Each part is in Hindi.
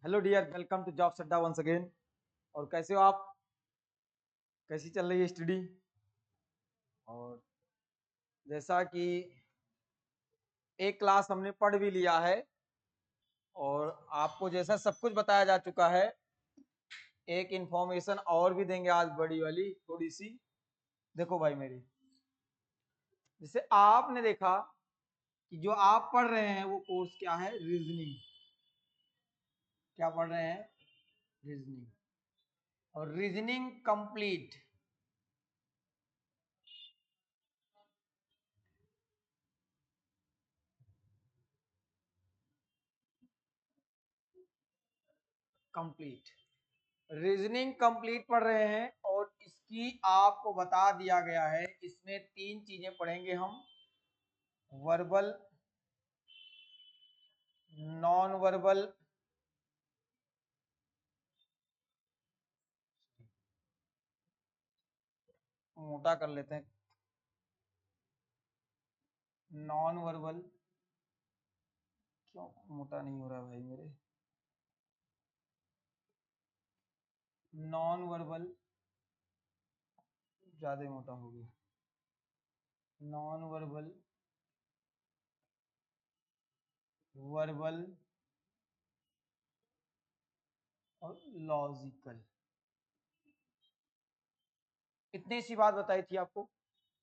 Hello dear, welcome to job Adda once again. और कैसे हो आप? कैसी चल रही है स्टडी? और जैसा कि एक क्लास हमने पढ़ भी लिया है और आपको जैसा सब कुछ बताया जा चुका है, एक इंफॉर्मेशन और भी देंगे आज, बड़ी वाली थोड़ी सी। देखो भाई मेरी, जैसे आपने देखा कि जो आप पढ़ रहे हैं वो कोर्स क्या है? रीजनिंग। क्या पढ़ रहे हैं? रीजनिंग। और reasoning complete, complete reasoning complete पढ़ रहे हैं। और इसकी आपको बता दिया गया है, इसमें तीन चीजें पढ़ेंगे हम: वर्बल, नॉन वर्बल, मोटा कर लेते हैं, नॉन वर्बल। क्यों मोटा नहीं हो रहा भाई मेरे? नॉन वर्बल ज्यादा मोटा हो गया। नॉन वर्बल, वर्बल और लॉजिकल। इतनी सी बात बताई थी आपको,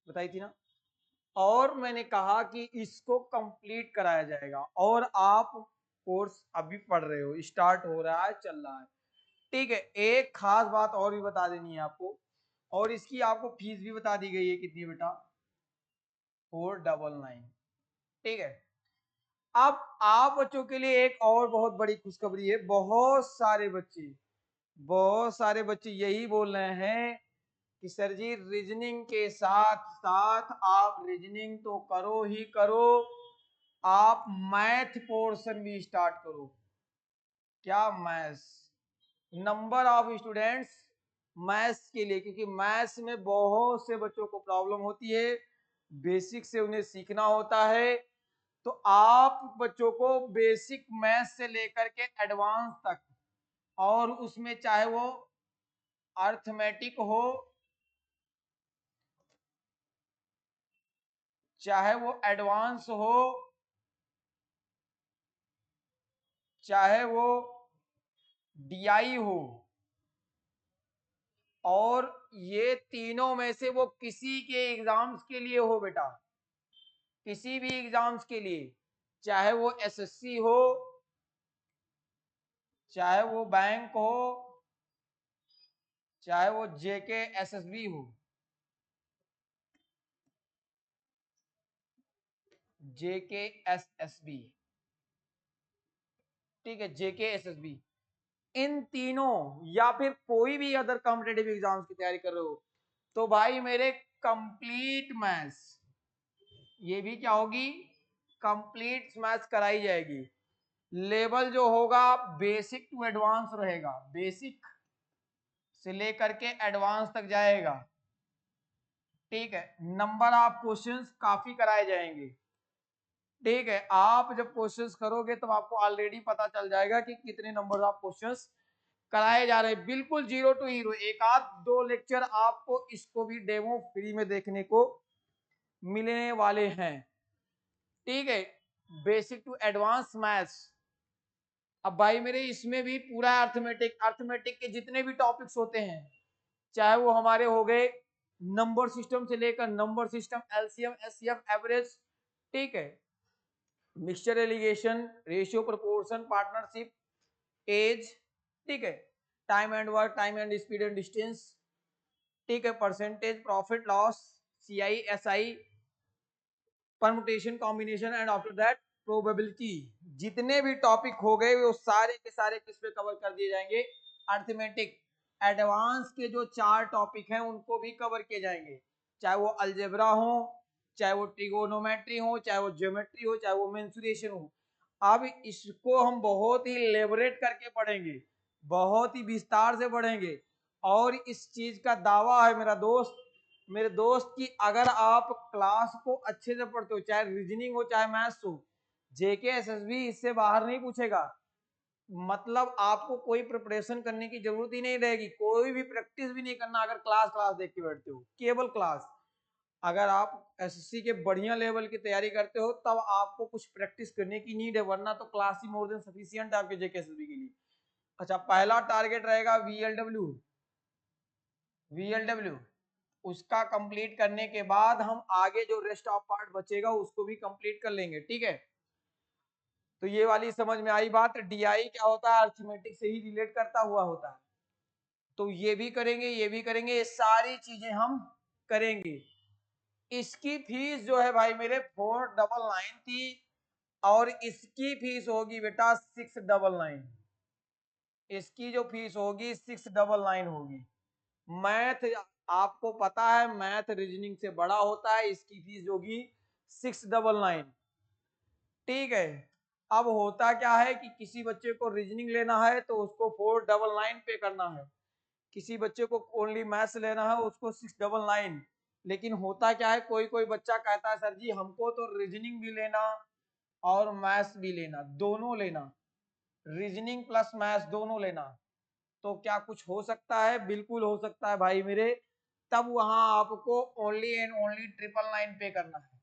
बताई थी ना। और मैंने कहा कि इसको कंप्लीट कराया जाएगा। और आप कोर्स अभी पढ़ रहे हो, स्टार्ट हो रहा है, चल रहा है, ठीक है। एक खास बात और भी बता देनी है आपको, और इसकी आपको फीस भी बता दी गई है। कितनी बेटा? 499। ठीक है। अब आप बच्चों के लिए एक और बहुत बड़ी खुशखबरी है। बहुत सारे बच्चे यही बोल रहे हैं कि सर जी, रीजनिंग के साथ साथ आप रीजनिंग तो करो ही करो, आप मैथ पोर्शन भी स्टार्ट करो। क्या? Maths. Number of students maths के लिए, क्योंकि मैथ्स में बहुत से बच्चों को प्रॉब्लम होती है, बेसिक से उन्हें सीखना होता है। तो आप बच्चों को बेसिक मैथ्स से लेकर के एडवांस तक, और उसमें चाहे वो अर्थमेटिक हो, चाहे वो एडवांस हो, चाहे वो डीआई हो, और ये तीनों में से वो किसी के एग्जाम्स के लिए हो बेटा, किसी भी एग्जाम्स के लिए, चाहे वो एसएससी हो, चाहे वो बैंक हो, चाहे वो जेके एसएसबी हो। जेके एसएसबी, ठीक है, जेके एसएसबी, इन तीनों, या फिर कोई भी अदर कॉम्पिटेटिव एग्जाम्स की तैयारी कर रहे हो, तो भाई मेरे कंप्लीट मैथ्स, ये भी क्या होगी? कंप्लीट मैथ्स कराई जाएगी। लेवल जो होगा बेसिक टू एडवांस रहेगा, बेसिक से लेकर के एडवांस तक जाएगा। ठीक है। नंबर ऑफ क्वेश्चंस काफी कराए जाएंगे। ठीक है। आप जब क्वेश्चंस करोगे तब आपको ऑलरेडी पता चल जाएगा कि कितने नंबर ऑफ क्वेश्चंस कराए जा रहे हैं। बिल्कुल जीरो टू हीरो। एक आध दो लेक्चर आपको इसको भी डेमो फ्री में देखने को मिलने वाले हैं। ठीक है। Basic to advance maths. अब भाई मेरे, इसमें भी पूरा अर्थमेटिक, अर्थमेटिक के जितने भी टॉपिक्स होते हैं, चाहे वो हमारे हो गए नंबर सिस्टम से लेकर number system, LCM, HCF, average, ठीक है, mixture alligation, ratio, proportion, partnership, age, ठीक है, time and work, time and speed and distance, ठीक है, percentage, profit loss, CI, SI, permutation, combination and after that probability. जितने भी टॉपिक हो गए वो सारे के सारे किस पे कवर कर दिए जाएंगे? अर्थमेटिक। एडवांस के जो 4 टॉपिक हैं उनको भी कवर किए जाएंगे, चाहे वो अलजेब्रा हो, चाहे वो ट्रिगोनोमेट्री हो, चाहे वो ज्योमेट्री हो, चाहे वो मेंसुरेशन हो। अब इसको हम बहुत ही लेबोरेट करके पढ़ेंगे, बहुत ही विस्तार से पढ़ेंगे। और इस चीज का दावा है मेरे दोस्त की, अगर आप क्लास को अच्छे से पढ़ते हो, चाहे रीजनिंग हो चाहे मैथ्स हो, जेके एसएसबी इससे बाहर नहीं पूछेगा। मतलब आपको कोई प्रिपरेशन करने की जरूरत ही नहीं रहेगी, कोई भी प्रैक्टिस भी नहीं करना अगर क्लास क्लास देख के बैठते हो, केवल क्लास। अगर आप एसएससी के बढ़िया लेवल की तैयारी करते हो तब आपको कुछ प्रैक्टिस करने की नीड है, वरना तो क्लास ही मोर देन सफिशिएंट है आपके जेकेएसएसबी के लिए। अच्छा, पहला टारगेट रहेगा वीएलडब्ल्यू। वीएलडब्ल्यू उसका कंप्लीट करने के बाद हम आगे जो रेस्ट ऑफ पार्ट बचेगा उसको भी कंप्लीट कर लेंगे, ठीक है। तो ये वाली समझ में आई बात। डीआई क्या होता है, अर्थमेटिक से ही रिलेट करता हुआ होता है। तो ये भी करेंगे, ये भी करेंगे, ये सारी चीजें हम करेंगे। इसकी फीस जो है भाई मेरे 499 थी, और इसकी फीस होगी बेटा 699। इसकी जो फीस होगी 699 होगी। मैथ आपको पता है, मैथ रीजनिंग से बड़ा होता है, इसकी फीस होगी 699, ठीक है। अब होता क्या है कि किसी बच्चे को रीजनिंग लेना है तो उसको 499 पे करना है, किसी बच्चे को ओनली मैथ्स लेना है उसको 699। लेकिन होता क्या है, कोई कोई बच्चा कहता है सर जी हमको तो रीजनिंग भी लेना और मैथ्स भी लेना, दोनों लेना, रीजनिंग प्लस मैथ्स दोनों लेना। तो क्या कुछ हो सकता है? बिल्कुल हो सकता है भाई मेरे। तब वहां आपको ओनली एंड ओनली 999 पे करना है,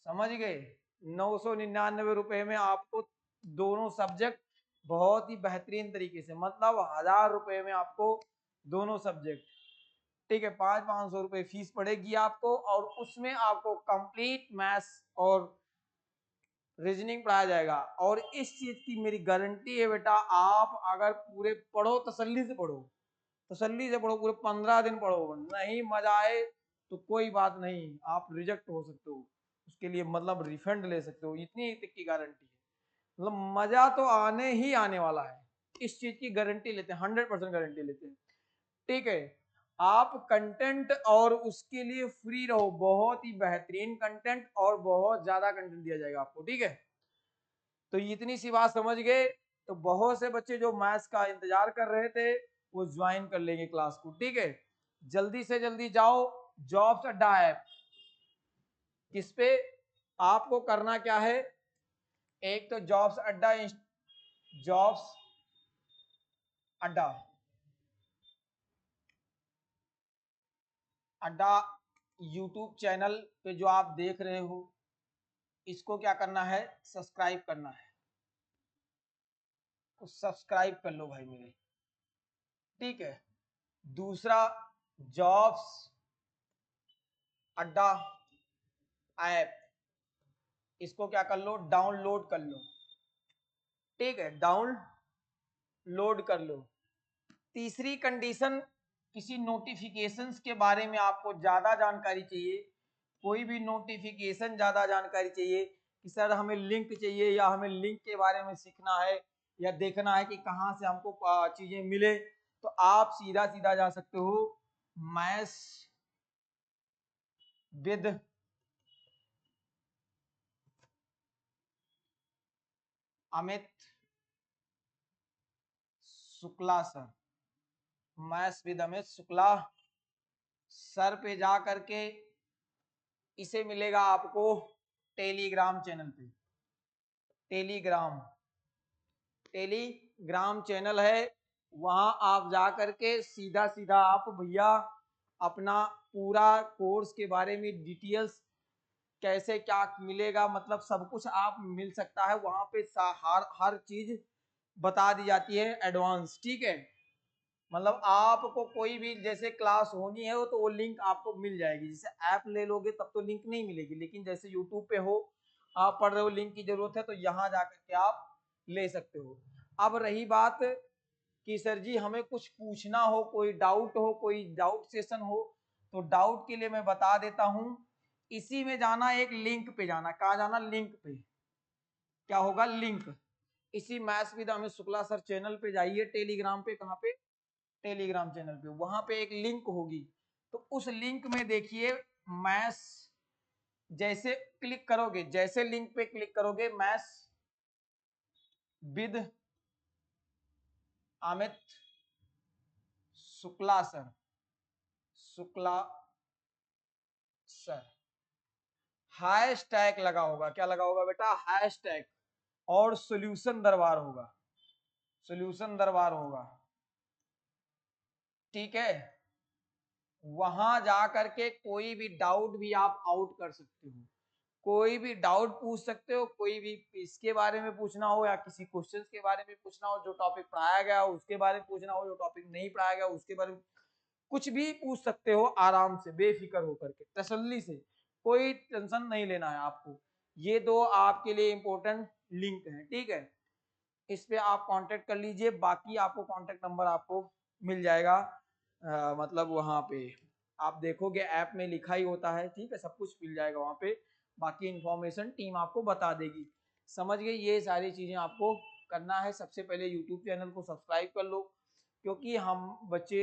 समझ गए। 999 रुपए में आपको दोनों सब्जेक्ट बहुत ही बेहतरीन तरीके से, मतलब 1000 रुपए में आपको दोनों सब्जेक्ट, ठीक है। 500 रुपए फीस पड़ेगी आपको, और उसमें आपको कंप्लीट मैथ्स और रीजनिंग पढ़ाया जाएगा। और इस चीज की मेरी गारंटी है बेटा, आप अगर पूरे पढ़ो, तसल्ली से पढ़ो, तसल्ली से पढ़ो, पूरे 15 दिन पढ़ो, नहीं मजा आए तो कोई बात नहीं, आप रिजेक्ट हो सकते हो, उसके लिए मतलब रिफंड ले सकते हो, इतनी तक की गारंटी है। मतलब मजा तो आने ही आने वाला है, इस चीज की गारंटी लेते हैं, 100% गारंटी लेते हैं, ठीक है। आप कंटेंट और उसके लिए फ्री रहो, बहुत ही बेहतरीन कंटेंट और बहुत ज्यादा कंटेंट दिया जाएगा आपको, ठीक है। तो इतनी सी बात समझ गए, तो बहुत से बच्चे जो मैथ्स का इंतजार कर रहे थे वो ज्वाइन कर लेंगे क्लास को, ठीक है। जल्दी से जल्दी जाओ जॉब्स अड्डा ऐप, किस पे आपको करना क्या है, एक तो जॉब्स अड्डा, जॉब्स अड्डा अड्डा यूट्यूब चैनल पे जो आप देख रहे हो, इसको क्या करना है, सब्सक्राइब करना है, तो सब्सक्राइब कर लो भाई मेरे, ठीक है। दूसरा, जॉब्स अड्डा ऐप, इसको क्या कर लो, डाउनलोड कर लो, ठीक है, डाउनलोड कर लो। तीसरी कंडीशन, किसी नोटिफिकेशंस के बारे में आपको ज्यादा जानकारी चाहिए, कोई भी नोटिफिकेशन ज्यादा जानकारी चाहिए कि सर हमें लिंक चाहिए, या हमें लिंक के बारे में सीखना है, या देखना है कि कहाँ से हमको चीजें मिले, तो आप सीधा सीधा जा सकते हो maths with Amit Shukla sir, maths with Amit Shukla sir पे जा करके इसे मिलेगा आपको टेलीग्राम चैनल पे, टेलीग्राम टेलीग्राम चैनल है, वहां आप जा करके सीधा सीधा आप भैया अपना पूरा कोर्स के बारे में डिटेल्स, कैसे क्या मिलेगा, मतलब सब कुछ आप मिल सकता है वहां पे, हर चीज बता दी जाती है एडवांस, ठीक है। मतलब आपको कोई भी जैसे क्लास होनी है वो तो वो लिंक आपको मिल जाएगी, जैसे ऐप ले लोगे तब तो लिंक नहीं मिलेगी, लेकिन जैसे यूट्यूब पे हो, आप पढ़ रहे हो, लिंक की जरूरत है तो यहाँ जाकर के आप ले सकते हो। अब रही बात कि सर जी हमें कुछ पूछना हो, कोई डाउट हो, कोई डाउट सेशन हो, तो डाउट के लिए मैं बता देता हूँ, इसी में जाना, एक लिंक पे जाना, कहाँ जाना, लिंक पे, क्या होगा, लिंक, इसी maths with Amit Shukla sir channel पे जाइए, टेलीग्राम पे, कहाँ पे, टेलीग्राम चैनल पे, वहां पे एक लिंक होगी, तो उस लिंक में देखिए मैथ्स, जैसे क्लिक करोगे, जैसे लिंक पे क्लिक करोगे maths with Amit Shukla sir, Shukla sir, hash tag लगा होगा, क्या लगा होगा बेटा, हैश टैग, और सॉल्यूशन दरबार होगा, सॉल्यूशन दरबार होगा, ठीक है। वहां जा करके कोई भी डाउट भी आप आउट कर सकते हो, कोई भी डाउट पूछ सकते हो, कोई भी इसके बारे में पूछना हो या किसी क्वेश्चंस के बारे में पूछना हो, जो टॉपिक पढ़ाया गया हो उसके बारे में पूछना हो, जो टॉपिक नहीं पढ़ाया गया उसके बारे में कुछ भी पूछ सकते हो, आराम से बेफिक्र होकर के, तसल्ली से, कोई टेंशन नहीं लेना है आपको। ये दो आपके लिए इंपॉर्टेंट लिंक है, ठीक है। इस पे आप कांटेक्ट कर लीजिए, बाकी आपको कांटेक्ट नंबर आपको मिल जाएगा, मतलब वहां पे आप देखोगे ऐप में लिखा ही होता है, ठीक है, सब कुछ मिल जाएगा वहां पे। बाकी इंफॉर्मेशन टीम आपको बता देगी, समझ गए। ये सारी चीजें आपको करना है। सबसे पहले यूट्यूब चैनल को सब्सक्राइब कर लो, क्योंकि हम बच्चे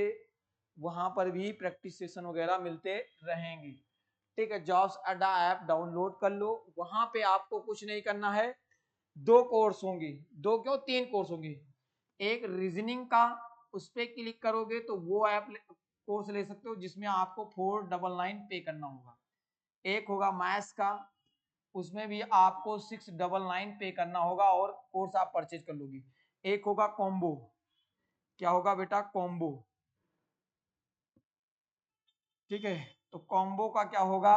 वहां पर भी प्रैक्टिस सेशन वगैरह मिलते रहेंगे, ठीक है। जॉब्स अड्डा ऐप डाउनलोड कर लो, वहां पे आपको कुछ नहीं करना है। दो कोर्स होंगे, दो क्यों तीन कोर्स होंगे। एक रीजनिंग का, उस पर क्लिक करोगे तो वो ऐप कोर्स ले सकते हो जिसमें आपको 499 पे करना होगा। एक होगा मैथ्स का, उसमें भी आपको 699 पे करना होगा और कोर्स आप परचेज कर लोगे। एक होगा कॉम्बो, क्या होगा बेटा, कॉम्बो, ठीक है। तो कॉम्बो का क्या होगा,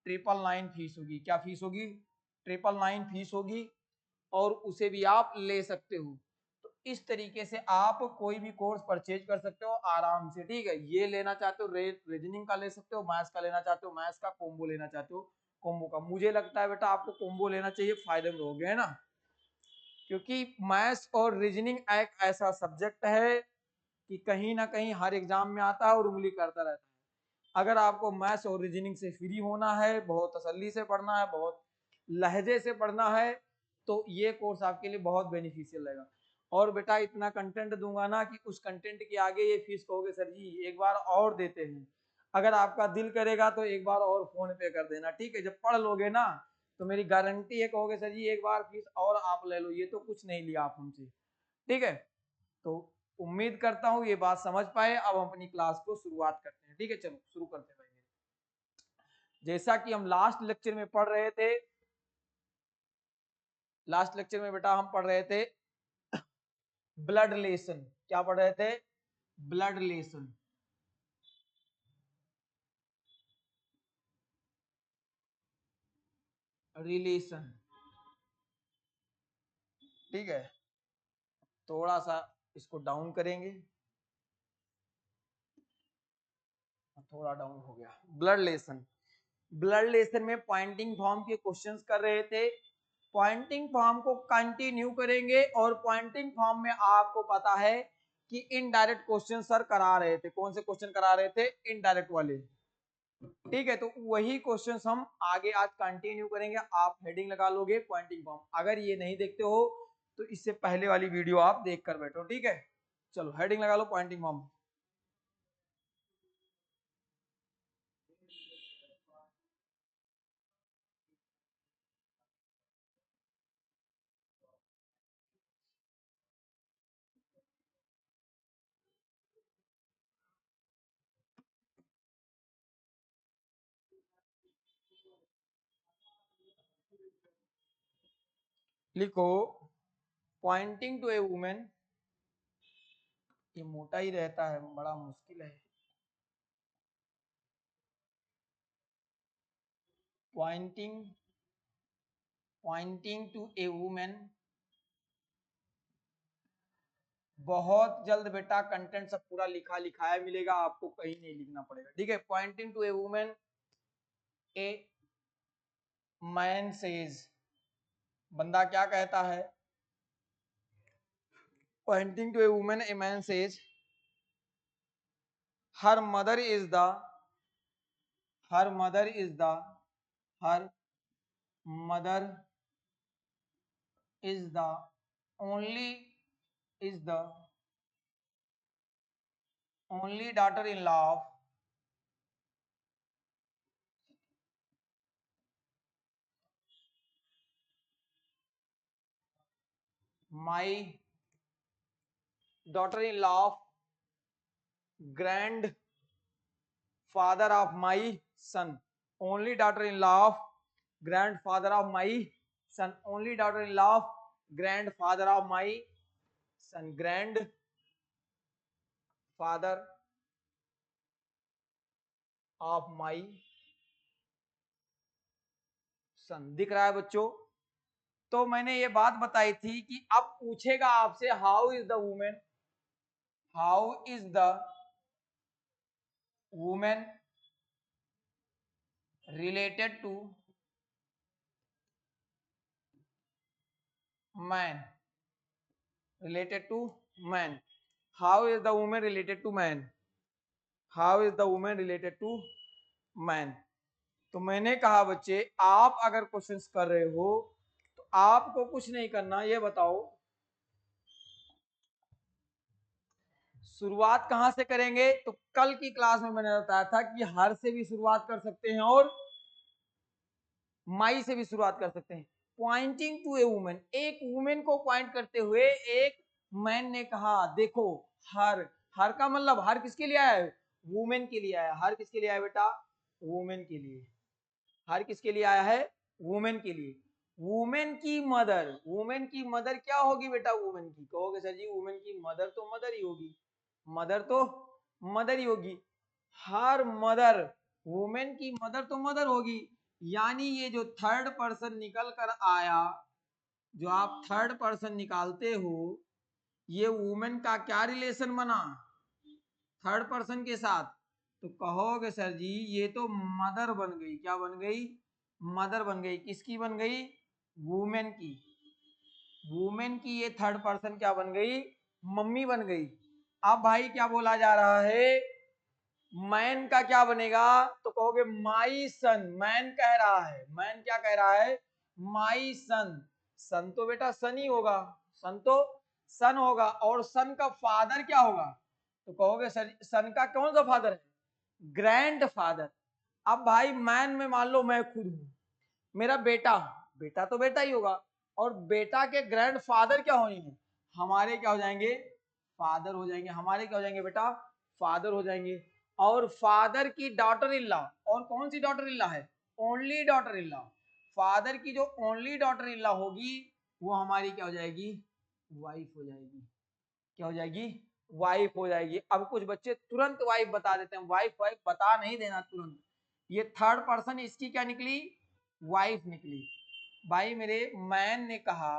999 फीस होगी। क्या फीस होगी, 999 फीस होगी, और उसे भी आप ले सकते हो। तो इस तरीके से आप कोई भी कोर्स परचेज कर सकते हो आराम से, ठीक है। ये लेना चाहते हो रीजनिंग का ले सकते हो, मैथ्स का लेना चाहते हो मैथ्स का, कॉम्बो लेना चाहते हो कॉम्बो का। मुझे लगता है बेटा आपको कॉम्बो लेना चाहिए, फायदे में रहोगे, है ना। क्योंकि मैथ्स और रीजनिंग एक ऐसा सब्जेक्ट है कि कहीं ना कहीं हर एग्जाम में आता है और उंगली करता रहता है। अगर आपको मैथ्स और रीजनिंग से फ्री होना है, बहुत तसल्ली से पढ़ना है, बहुत लहजे से पढ़ना है, तो ये कोर्स आपके लिए बहुत बेनिफिशियल रहेगा। और बेटा इतना कंटेंट दूंगा ना कि उस कंटेंट के आगे ये फीस कहोगे सर जी एक बार और देते हैं। अगर आपका दिल करेगा तो एक बार और फोन पे कर देना, ठीक है। जब पढ़ लोगे ना तो मेरी गारंटी है, कहोगे सर जी एक बार फीस और आप ले लो, ये तो कुछ नहीं लिया आप हमसे, ठीक है। तो उम्मीद करता हूँ ये बात समझ पाए। अब हम अपनी क्लास को शुरुआत करते हैं, ठीक है, चलो शुरू करते हैं भाई। जैसा कि हम लास्ट लेक्चर में पढ़ रहे थे, लास्ट लेक्चर में बेटा हम पढ़ रहे थे ब्लड रिलेशन। क्या पढ़ रहे थे, ब्लड रिलेशन, रिलेशन, ठीक है। थोड़ा सा इसको डाउन करेंगे, थोड़ा डाउन हो गया। ब्लड रिलेशन, ब्लड रिलेशन में पॉइंटिंग फॉर्म के क्वेश्चंस कर रहे थे। पॉइंटिंग फॉर्म को कंटिन्यू करेंगे, और पॉइंटिंग फॉर्म में आपको पता है कि इनडायरेक्ट क्वेश्चन सर करा रहे थे। कौन से क्वेश्चन करा रहे थे, इनडायरेक्ट वाले, ठीक है। तो वही क्वेश्चंस हम आगे आज कंटिन्यू करेंगे। आप हेडिंग लगा लोगे पॉइंटिंग फॉर्म, अगर ये नहीं देखते हो तो इससे पहले वाली वीडियो आप देख कर बैठो, ठीक है। चलो हेडिंग लगा लो पॉइंटिंग फॉर्म। लिखो पॉइंटिंग टू ए वुमेन, ये मोटा ही रहता है, बड़ा मुश्किल है। Pointing, pointing to a women, बहुत जल्द बेटा कंटेंट सब पूरा लिखा लिखाया मिलेगा, आपको कहीं नहीं लिखना पड़ेगा, ठीक है। Pointing to a women, a man says, बंदा क्या कहता है, pointing to a women a man says her mother is the, her mother is the, her mother is the only, is the only daughter in law of my daughter in law of grand father of my son, only daughter-in-law of grandfather of my son, only daughter-in-law of grandfather of my son, grand father of my son. दिख रहा है बच्चों? तो मैंने ये बात बताई थी कि अब पूछेगा आपसे how is the women, how is the women related to man, related to man, how is the women related to man, how is the women related to man. तो मैंने कहा बच्चे आप अगर क्वेश्चंस कर रहे हो तो आपको कुछ नहीं करना, ये बताओ शुरुआत कहां से करेंगे। तो कल की क्लास में मैंने बताया था कि हर से भी शुरुआत कर सकते हैं और माई से भी शुरुआत कर सकते हैं। पॉइंटिंग टू ए वुमेन, एक वुमेन को पॉइंट करते हुए एक मैन ने कहा देखो हर, हर का मतलब हर किसके लिए आया है, वुमेन के लिए आया। हर किसके लिए आया बेटा, वुमेन के लिए। हर किसके लिए आया है, वुमेन के लिए। वुमेन की मदर, वुमेन की मदर क्या होगी बेटा, वुमेन की, कहोगे सर जी वुमेन की मदर तो मदर ही होगी, मदर तो मदर ही होगी। हर मदर, वुमेन की मदर तो मदर होगी। यानी ये जो थर्ड पर्सन निकल कर आया, जो आप थर्ड पर्सन निकालते हो, ये वुमेन का क्या रिलेशन बना थर्ड पर्सन के साथ। तो कहोगे सर जी ये तो मदर बन गई, क्या बन गई, मदर बन गई। किसकी बन गई, वुमेन की। वुमेन की ये थर्ड पर्सन क्या बन गई, मम्मी बन गई। अब भाई क्या बोला जा रहा है, मैन का क्या बनेगा, तो कहोगे माई सन। मैन कह रहा है, मैन क्या कह रहा है, माई सन। सन तो बेटा सन ही होगा, सन तो सन होगा। और सन का फादर क्या होगा, तो कहोगे सर सन का कौन सा फादर है, ग्रैंड फादर। अब भाई मैन में मान लो मैं खुद हूं, मेरा बेटा, बेटा तो बेटा ही होगा, और बेटा के ग्रैंड फादर क्या होंगे, हमारे क्या हो जाएंगे, फादर हो जाएंगे। हमारे क्या हो जाएंगे बेटा, फादर हो जाएंगे। और फादर की डॉटर इन लॉ, और कौन सी डॉटर इन लॉ है, only daughter in law. Father की जो ओनली डॉटर इन लॉ होगी वो हमारी क्या हो जाएगी, वाइफ हो जाएगी। क्या हो जाएगी, वाइफ हो जाएगी। अब कुछ बच्चे तुरंत वाइफ बता देते हैं, वाइफ वाइफ बता नहीं देना तुरंत। ये थर्ड पर्सन इसकी क्या निकली, वाइफ निकली। भाई मेरे मैन ने कहा,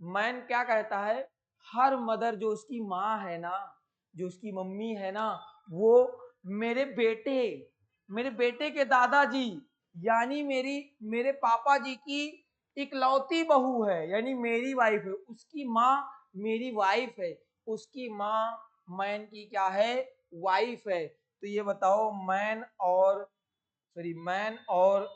मैन क्या कहता है, हर मदर जो उसकी माँ है ना, जो उसकी मम्मी है ना, वो मेरे बेटे, मेरे बेटे के दादाजी, यानी मेरी, मेरे पापा जी की इकलौती बहू है, यानी मेरी वाइफ है। उसकी माँ मेरी वाइफ है, उसकी माँ मैन की क्या है, वाइफ है। तो ये बताओ मैन और, सॉरी मैन और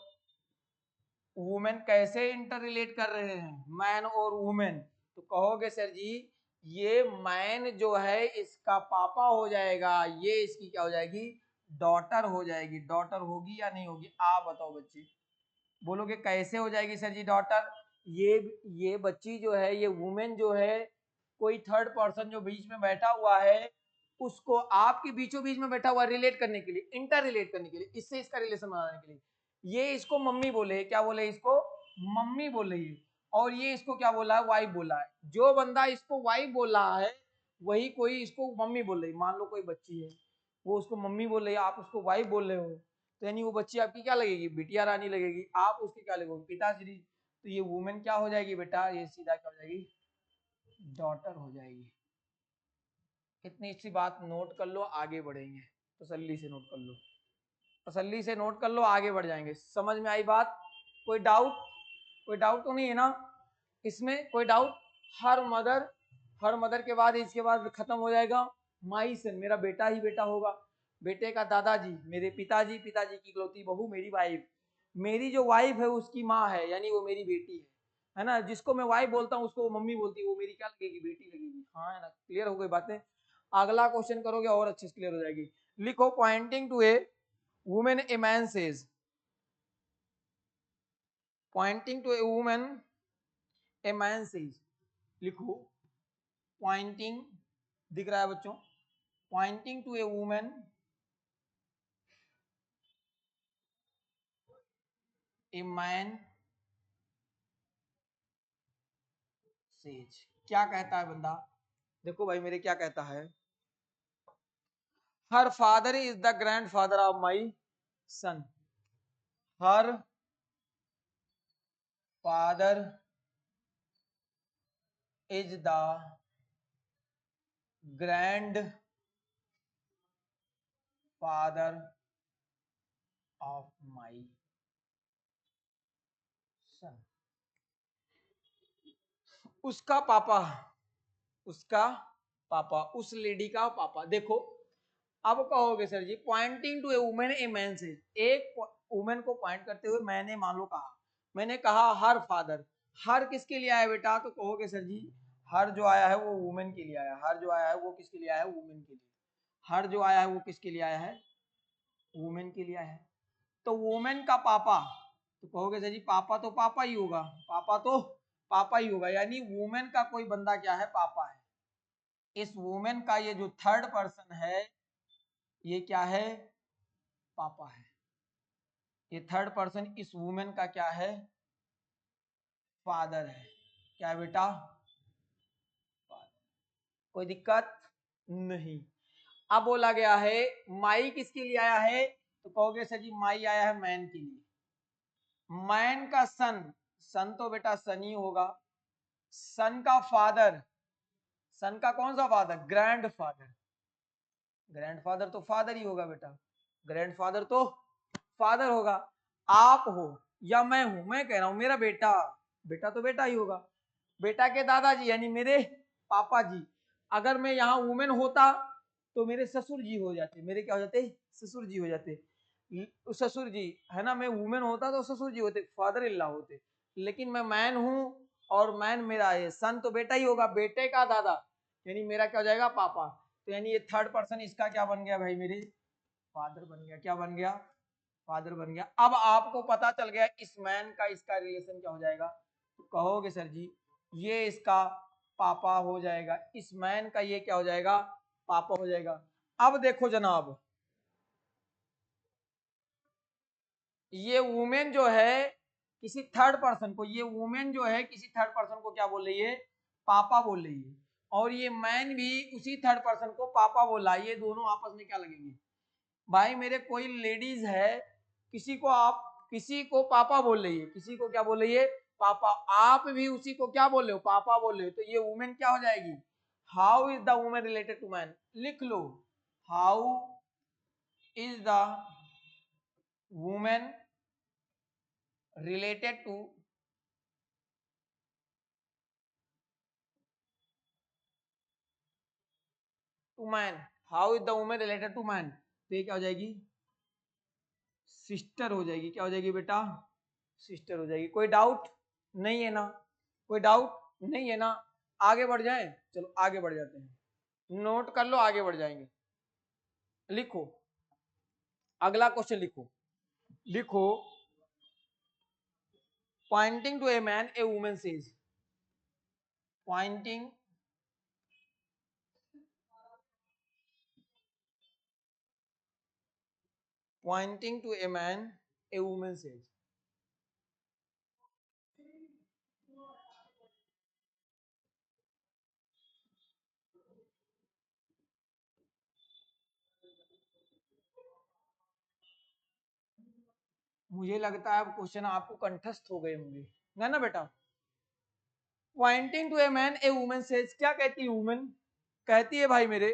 वुमेन कैसे इंटर रिलेट कर रहे हैं, मैन और वुमेन। तो कहोगे सर जी ये मैन जो है इसका पापा हो जाएगा, ये इसकी क्या हो जाएगी, डॉटर हो जाएगी। डॉटर होगी या नहीं होगी, आप बताओ बच्ची, बोलोगे कैसे हो जाएगी सर जी डॉटर। ये बच्ची जो है, ये वुमेन जो है, कोई थर्ड पर्सन जो बीच में बैठा हुआ है, उसको आपके बीचों बीच में बैठा हुआ रिलेट करने के लिए, इंटर रिलेट करने के लिए, इससे इसका रिलेशन बनाने के लिए, ये इसको मम्मी बोले, क्या बोले इसको, मम्मी बोले ये। और ये इसको क्या बोला है, वाइफ बोला है। जो बंदा इसको वाइफ बोल रहा है वही कोई इसको मम्मी बोल रही। मान लो कोई बच्ची है, वो उसको मम्मी बोल रही है, आप उसको वाइफ बोल रहे हो, तो यानी वो बच्ची आपकी क्या लगेगी, बिटिया रानी लगेगी। आप उसके क्या लगोगे, पिताश्री। तो ये वुमेन क्या हो जाएगी बेटा, ये सीधा क्या हो जाएगी, डॉटर हो जाएगी। इतनी सी बात नोट कर लो, आगे बढ़ेंगे। तसल्ली से नोट कर लो, तसल्ली से नोट कर लो, आगे बढ़ जाएंगे। समझ में आई बात, कोई डाउट, कोई डाउट तो नहीं है ना इसमें, कोई doubt. Her mother, her mother के बाद इसके बाद खत्म हो जाएगा माई सन, मेरा बेटा ही बेटा होगा। बेटे का दादाजी मेरे पिताजी, पिताजी की इकलौती बहू मेरी वाइफ, मेरी जो वाइफ है उसकी माँ है, यानी वो मेरी बेटी है ना। जिसको मैं वाइफ बोलता हूँ उसको वो मम्मी बोलती है, वो मेरी क्या लगेगी, बेटी लगेगी। हाँ है ना, क्लियर हो गई बातें। अगला क्वेश्चन करोगे और अच्छे से क्लियर हो जाएगी। लिखो pointing to a women a man says, pointing to a women a man says, लिखो पॉइंटिंग, दिख रहा है बच्चों, pointing to a women a man says. क्या कहता है बंदा, देखो भाई मेरे क्या कहता है, her father is the grand father of my son. Her father is the grand father of my son. उसका पापा, उसका पापा, उस लेडी का पापा। देखो अब कहोगे sir ji pointing to a women a man says, एक वुमेन को पॉइंट करते हुए मैंने मान लो कहा, मैंने कहा हर फादर, हर किसके लिए आया बेटा, तो कहोगे सर जी हर जो आया है वो वुमेन के लिए आया, हर जो आया है वो किसके लिए आया है, वुमेन के लिए। हर जो आया है वो किसके लिए आया है, वुमेन के लिए आया है। तो वुमेन का पापा, तो कहोगे सर जी पापा तो पापा ही होगा, पापा तो पापा ही होगा, यानी वुमेन का कोई बंदा क्या है, पापा है। इस वुमेन का ये जो थर्ड पर्सन है ये क्या है, पापा है। ये थर्ड पर्सन इस वुमेन का क्या है, फादर है। क्या है बेटा, कोई दिक्कत नहीं। अब बोला गया है माई किसके लिए आया है, तो कहोगे सर जी माई आया है मैन के लिए। मैन का सन, सन तो बेटा सन ही होगा। सन का फादर, सन का कौन सा father, grand father. Grand father तो फादर ही होगा बेटा, ग्रैंड फादर तो फादर होगा। आप हो या मैं हूं, मैं कह रहा हूं मेरा बेटा, बेटा तो बेटा ही होगा। बेटा के दादाजी यानी मेरे पापा जी। अगर मैं यहाँ वुमेन होता तो मेरे ससुर जी हो जाते, मेरे क्या हो जाते, ससुर जी हो जाते। ससुर जी है ना, मैं वुमेन होता तो ससुर जी होते, फादर इन लॉ होते। लेकिन मैं मैन हूं और मैन मेरा है, सन तो बेटा ही होगा, बेटे का दादा यानी मेरा क्या हो जाएगा, पापा। तो यानी ये थर्ड पर्सन इसका क्या बन गया भाई, मेरे फादर बन गया। क्या बन गया, फादर बन गया। अब आपको पता चल गया इस मैन का इसका रिलेशन क्या हो जाएगा, तो कहोगे सर जी ये इसका पापा हो जाएगा, इस मैन का ये क्या हो जाएगा, पापा हो जाएगा। अब देखो जनाब, ये वुमेन जो है किसी थर्ड पर्सन को, ये वुमेन जो है किसी थर्ड पर्सन को क्या बोल रही है, पापा बोल रही है। और ये मैन भी उसी थर्ड पर्सन को पापा बोल रहा है। ये दोनों आपस में क्या लगेंगे भाई मेरे, कोई लेडीज है किसी को आप किसी को पापा बोल रही है, किसी को क्या बोल रही है, पापा। आप भी उसी को क्या बोल रहे हो, पापा बोल रहे हो। तो ये वुमेन क्या हो जाएगी, how is the women related to man, लिख लो, how is the women related to man, how is the women related to man. तो ये क्या हो जाएगी, सिस्टर हो जाएगी। क्या हो जाएगी बेटा, सिस्टर हो जाएगी। कोई डाउट नहीं है ना, कोई डाउट नहीं है ना। आगे बढ़ जाए, चलो आगे बढ़ जाते हैं, नोट कर लो आगे बढ़ जाएंगे। लिखो अगला क्वेश्चन, लिखो लिखो, pointing to a man a women says, pointing pointing to a man a women says. मुझे लगता है अब क्वेश्चन आपको कंठस्थ हो गए होंगे ना बेटा। Pointing to a man a women says, क्या कहती है वुमेन, कहती है भाई मेरे,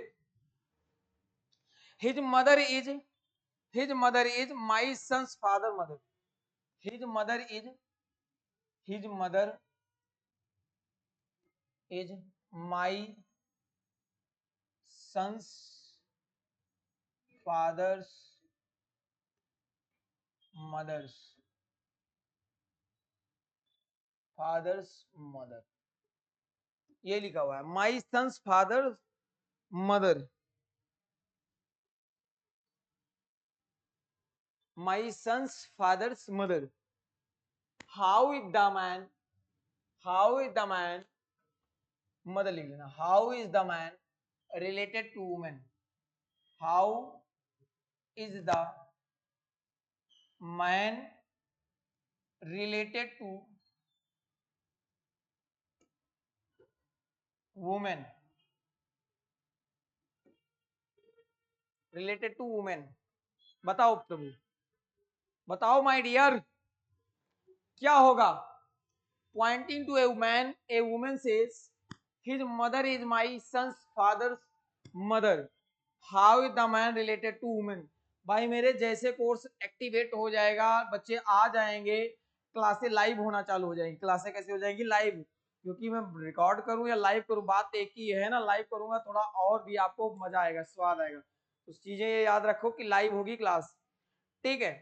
his mother is, his mother is my son's father mother, his mother is, his mother is my son's father's mother's, father's mother, ये लिखा हुआ है my son's father mother, my son's father's mother. How is the man, how is the man, mother लिख लेना, how is the man related to women, how is the man related to women, related to women. बताओ प्रभु, बताओ माय डियर, क्या होगा? Pointing to a women says his mother is my son's father's mother. How is the man related to women? भाई मेरे जैसे कोर्स एक्टिवेट हो जाएगा, बच्चे आ जाएंगे, क्लासें लाइव होना चालू हो जाएंगी। क्लासें कैसे हो जाएंगी? लाइव, क्योंकि मैं रिकॉर्ड करूं या लाइव करूं, बात एक ही है ना। लाइव करूंगा थोड़ा और भी आपको मजा आएगा, स्वाद आएगा। तो चीजें याद रखो कि लाइव होगी क्लास, ठीक है।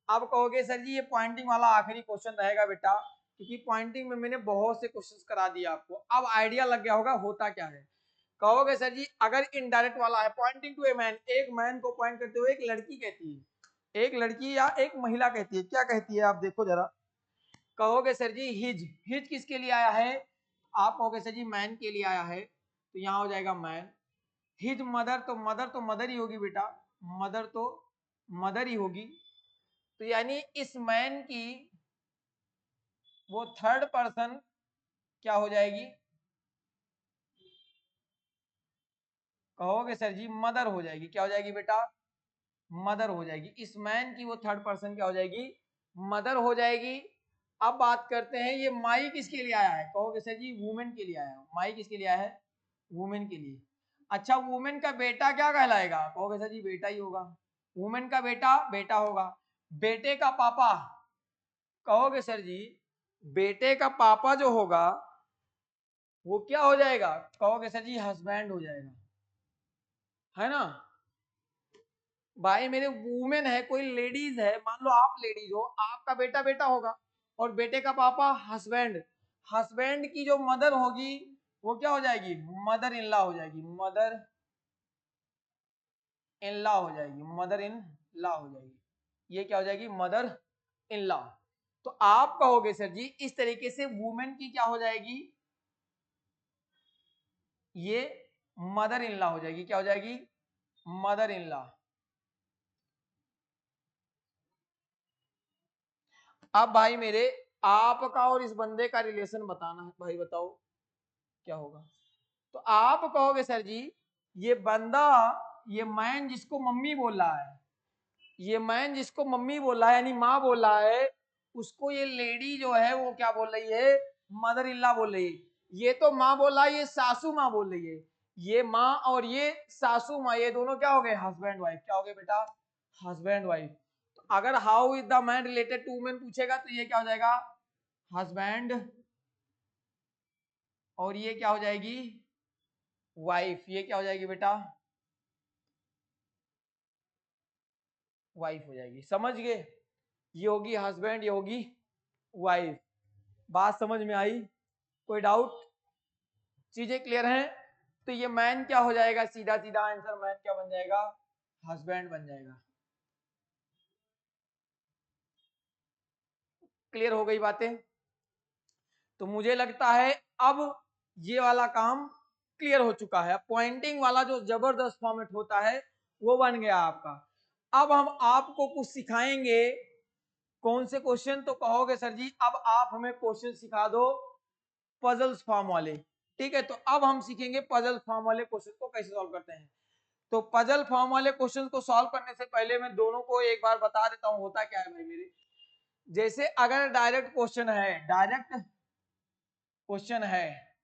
अब कहोगे सर जी ये पॉइंटिंग वाला आखिरी क्वेश्चन रहेगा बेटा, क्योंकि पॉइंटिंग में मैंने बहुत से क्वेश्चंस करा दिए आपको, अब आइडिया लग गया होगा होता क्या है। कहोगे सर जी अगर इनडायरेक्ट वाला है, पॉइंटिंग टू ए मैन, एक मैन को पॉइंट करते हुए एक लड़की कहती है, एक लड़की या एक महिला कहती है, क्या कहती है आप देखो जरा। कहोगे सर जी हिज, हिज किसके लिए आया है? आप कहोगे सर जी मैन के लिए आया है, तो यहाँ हो जाएगा मैन। हिज मदर, तो मदर तो मदर ही होगी बेटा, मदर तो मदर ही होगी। तो यानी इस मैन की वो थर्ड पर्सन क्या हो जाएगी? कहोगे सर जी मदर हो जाएगी। क्या हो जाएगी बेटा? मदर हो जाएगी। इस मैन की वो थर्ड पर्सन क्या हो जाएगी? मदर हो जाएगी। अब बात करते हैं ये माई किसके लिए आया है? कहोगे सर जी वुमेन के लिए आया है। माई किसके लिए आया है? वुमेन के लिए। अच्छा वुमेन का बेटा क्या कहलाएगा? कहोगे सर जी बेटा ही होगा। वुमेन का बेटा बेटा होगा। बेटे का पापा, कहोगे सर जी बेटे का पापा जो होगा वो क्या हो जाएगा? कहोगे सर जी हस्बैंड हो जाएगा, है ना। भाई मेरे वुमेन है, कोई लेडीज है, मान लो आप लेडीज हो, आपका बेटा बेटा होगा और बेटे का पापा हस्बैंड। हस्बैंड की जो मदर होगी वो क्या हो जाएगी? मदर इन लॉ हो जाएगी। मदर इन लॉ हो जाएगी, मदर इन लॉ हो जाएगी। ये क्या हो जाएगी? Mother in law. तो आप कहोगे सर जी इस तरीके से वुमेन की क्या हो जाएगी? ये मदर इन लॉ हो जाएगी। क्या हो जाएगी? Mother in law. अब भाई मेरे आपका और इस बंदे का रिलेशन बताना है, भाई बताओ क्या होगा। तो आप कहोगे सर जी ये बंदा, ये मैन जिसको मम्मी बोल रहा है, ये मैन जिसको मम्मी बोल रहा है यानी माँ बोल रहा है, उसको ये लेडी जो है वो क्या बोल रही है? मदर इन लॉ बोल रही है। ये तो माँ बोल रहा है, ये सासू माँ बोल रही है। ये माँ और ये सासू माँ, ये दोनों क्या हो गए? Husband wife. क्या हो गए बेटा? Husband wife. तो अगर how is the man related to women पूछेगा तो ये क्या हो जाएगा? हस्बैंड। और ये क्या हो जाएगी? वाइफ। ये क्या हो जाएगी बेटा? वाइफ हो जाएगी। समझ गए? ये होगी हस्बैंड, ये होगी वाइफ। बात समझ में आई? कोई डाउट? चीजें क्लियर हैं? तो ये मैन क्या हो जाएगा? सीधा सीधा आंसर मैन क्या बन जाएगा? हस्बैंड बन जाएगा। क्लियर हो गई बातें? तो मुझे लगता है अब ये वाला काम क्लियर हो चुका है। पॉइंटिंग वाला जो जबरदस्त फॉर्मेट होता है वो बन गया आपका। अब हम आपको कुछ सिखाएंगे। कौन से क्वेश्चन? तो कहोगे सर जी अब आप हमें क्वेश्चन सिखा दो पजल्स फॉर्म वाले। ठीक है, तो अब हम सीखेंगे पजल फॉर्म वाले क्वेश्चन को कैसे सॉल्व करते हैं। तो पजल फॉर्म वाले क्वेश्चन को सॉल्व करने से पहले मैं दोनों को एक बार बता देता हूं होता क्या है भाई मेरे। जैसे अगर डायरेक्ट क्वेश्चन है, डायरेक्ट क्वेश्चन है,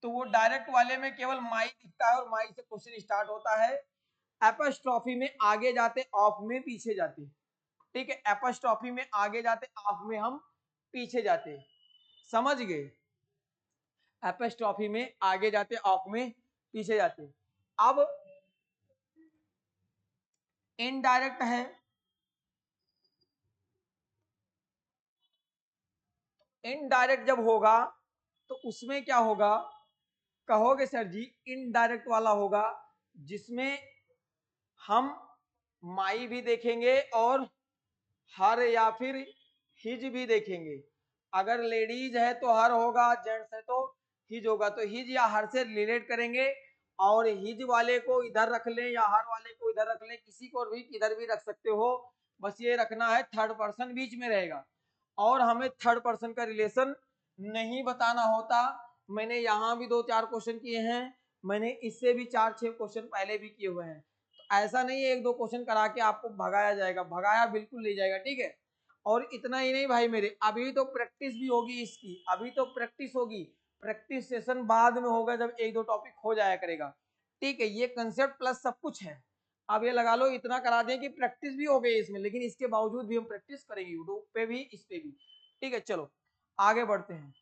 तो वो डायरेक्ट वाले में केवल माई दिखता है और माई से क्वेश्चन स्टार्ट होता है। एपोस्ट्रोफी में आगे जाते, ऑफ में पीछे जाते। ठीक है, एपोस्ट्रोफी में आगे जाते, ऑफ में हम पीछे जाते। समझ गए? एपोस्ट्रोफी में आगे जाते, ऑफ में पीछे जाते। अब इनडायरेक्ट है, इनडायरेक्ट जब होगा तो उसमें क्या होगा? कहोगे सर जी इनडायरेक्ट वाला होगा जिसमें हम माई भी देखेंगे और हर या फिर हिज भी देखेंगे। अगर लेडीज है तो हर होगा, जेंट्स है तो हिज होगा। तो हिज या हर से रिलेट करेंगे और हिज वाले को इधर रख लें या हर वाले को इधर रख लें, किसी को भी इधर भी रख सकते हो। बस ये रखना है थर्ड पर्सन बीच में रहेगा और हमें थर्ड पर्सन का रिलेशन नहीं बताना होता। मैंने यहाँ भी 2-4 क्वेश्चन किए हैं, मैंने इससे भी 4-6 क्वेश्चन पहले भी किए हुए हैं। तो ऐसा नहीं है 1-2 क्वेश्चन करा के आपको भगाया जाएगा, भगाया बिल्कुल नहीं जाएगा, ठीक है। और इतना ही नहीं भाई मेरे, अभी तो प्रैक्टिस भी होगी इसकी, अभी तो प्रैक्टिस होगी, प्रैक्टिस सेशन बाद में होगा जब 1-2 टॉपिक हो जाया करेगा, ठीक है। ये कंसेप्ट प्लस सब कुछ है। अब ये लगा लो इतना करा दें कि प्रैक्टिस भी हो गई इसमें, लेकिन इसके बावजूद भी हम प्रैक्टिस करेंगे यूट्यूब पे भी, इस पे भी, ठीक है। चलो आगे बढ़ते हैं।